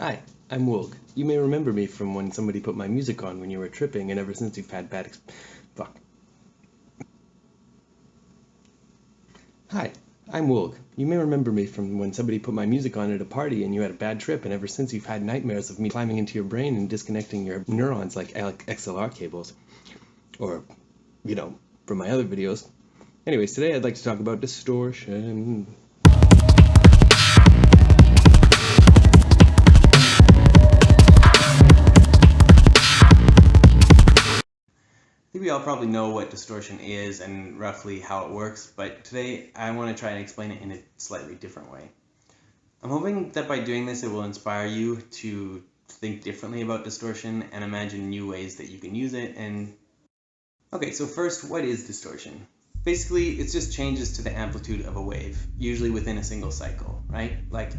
Hi, I'm Woolk. You may remember me from when somebody put my music on when you were tripping, and ever since you've had fuck. Hi, I'm Woolk. You may remember me from when somebody put my music on at a party and you had a bad trip, and ever since you've had nightmares of me climbing into your brain and disconnecting your neurons like XLR cables. Or, from my other videos. Anyways, today I'd like to talk about distortion. I think we all probably know what distortion is and roughly how it works, but today I want to try and explain it in a slightly different way. I'm hoping that by doing this it will inspire you to think differently about distortion and imagine new ways that you can use it. Okay, so first, what is distortion? Basically, it's just changes to the amplitude of a wave, usually within a single cycle, right? Like,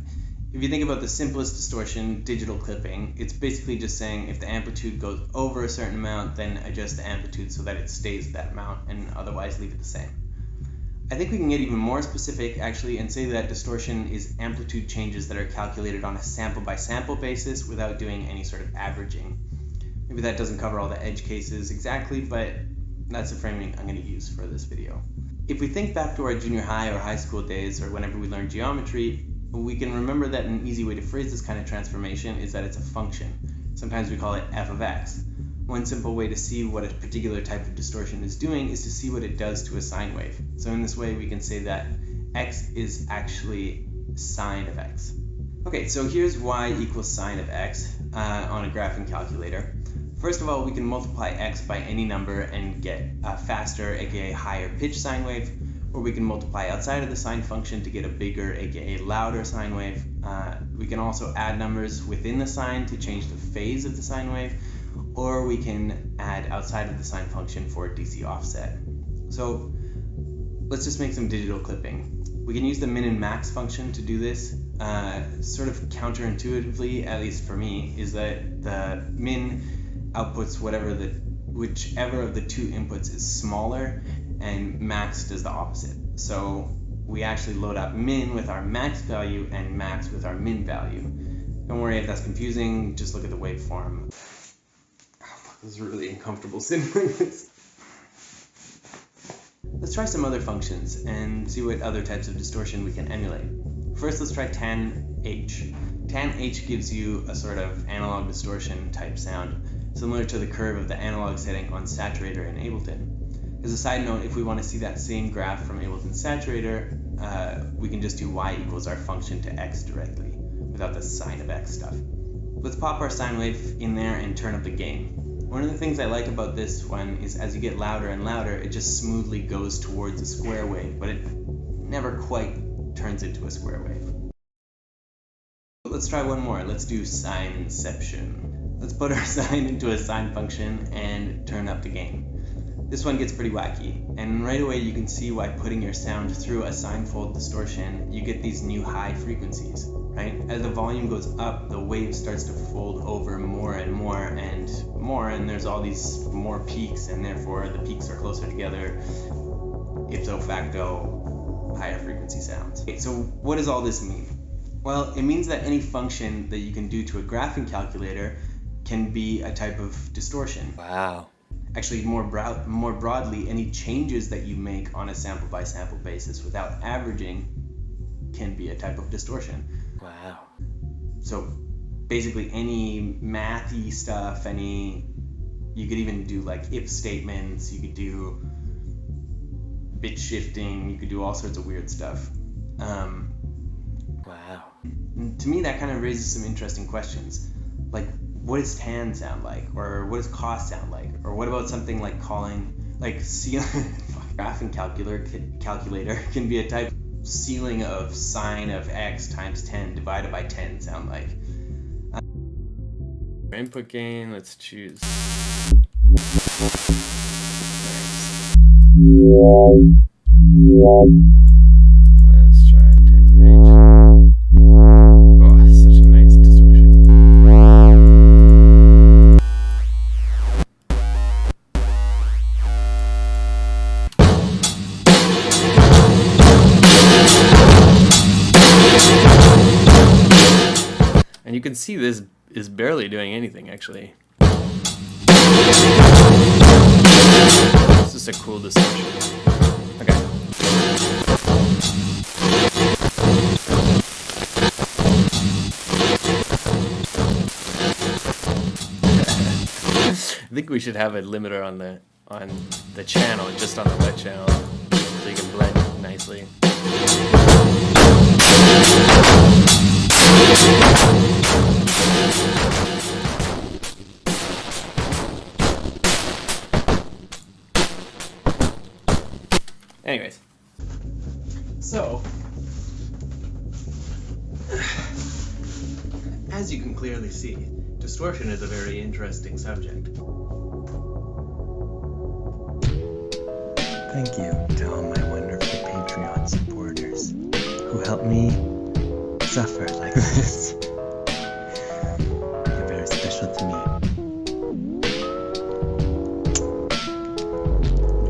if you think about the simplest distortion, digital clipping, it's basically just saying if the amplitude goes over a certain amount, then adjust the amplitude so that it stays that amount and otherwise leave it the same. I think we can get even more specific actually and say that distortion is amplitude changes that are calculated on a sample by sample basis without doing any sort of averaging. Maybe that doesn't cover all the edge cases exactly, but that's the framing I'm going to use for this video. If we think back to our junior high or high school days or whenever we learned geometry, we can remember that an easy way to phrase this kind of transformation is that it's a function. Sometimes we call it f of x. One simple way to see what a particular type of distortion is doing is to see what it does to a sine wave. So in this way we can say that x is actually sine of x. Okay, so here's y equals sine of x on a graphing calculator. First of all, we can multiply x by any number and get a faster, aka higher pitch sine wave, or we can multiply outside of the sine function to get a bigger, aka louder sine wave. We can also add numbers within the sine to change the phase of the sine wave, or we can add outside of the sine function for DC offset. So let's just make some digital clipping. We can use the min and max function to do this. Sort of counterintuitively, at least for me, is that the min outputs whichever of the two inputs is smaller, and max does the opposite. So we actually load up min with our max value and max with our min value. Don't worry if that's confusing, just look at the waveform. Oh, fuck, this is really uncomfortable sitting like this. Let's try some other functions and see what other types of distortion we can emulate. First, let's try tan h. Tan h gives you a sort of analog distortion type sound, similar to the curve of the analog setting on saturator in Ableton. As a side note, if we want to see that same graph from Ableton saturator, we can just do y equals our function to x directly, without the sine of x stuff. Let's pop our sine wave in there and turn up the gain. One of the things I like about this one is as you get louder and louder, it just smoothly goes towards a square wave, but it never quite turns into a square wave. Let's try one more. Let's do sineception. Let's put our sine into a sine function and turn up the gain. This one gets pretty wacky, and right away you can see why putting your sound through a sinefold distortion, you get these new high frequencies, right? As the volume goes up, the wave starts to fold over more and more and more, and there's all these more peaks, and therefore the peaks are closer together, ipso facto, higher frequency sounds. Okay, so what does all this mean? Well, it means that any function that you can do to a graphing calculator can be a type of distortion. Wow. Actually, more broadly, any changes that you make on a sample by sample basis without averaging can be a type of distortion. Wow. So basically any mathy stuff, you could even do like if statements, you could do bit shifting, you could do all sorts of weird stuff. Wow. To me, that kind of raises some interesting questions. Like, what does tan sound like? Or what does cos sound like? Or what about something like graphing calculator can be a type of ceiling of sine of x times 10 divided by 10 sound like? Input gain, let's choose. Let's try 10 range. Oh, such a nice distortion. And you can see this is barely doing anything, actually. It's just a cool distortion. Okay. I think we should have a limiter on the channel, just on the wet channel, so you can blend nicely. Anyways. So, as you can clearly see, distortion is a very interesting subject. Thank you to all my wonderful Patreon supporters who help me suffer like this. You're very special to me.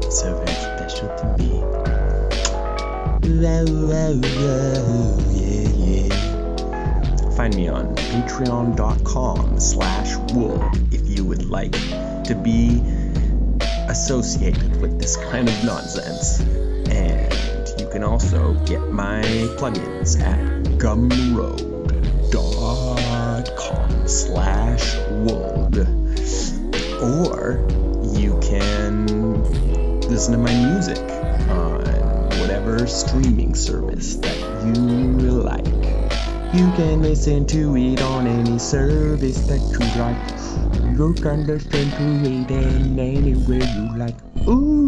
You're so very special to me. Whoa, whoa, whoa, yeah, yeah. Find me on patreon.com/wool if you would like to be associated with this kind of nonsense. And you can also get my plugins at gumroad.com/wold. Or you can listen to my music on whatever streaming service that you like. You can listen to it on any service that you like. You can listen to it in anywhere you like. Ooh.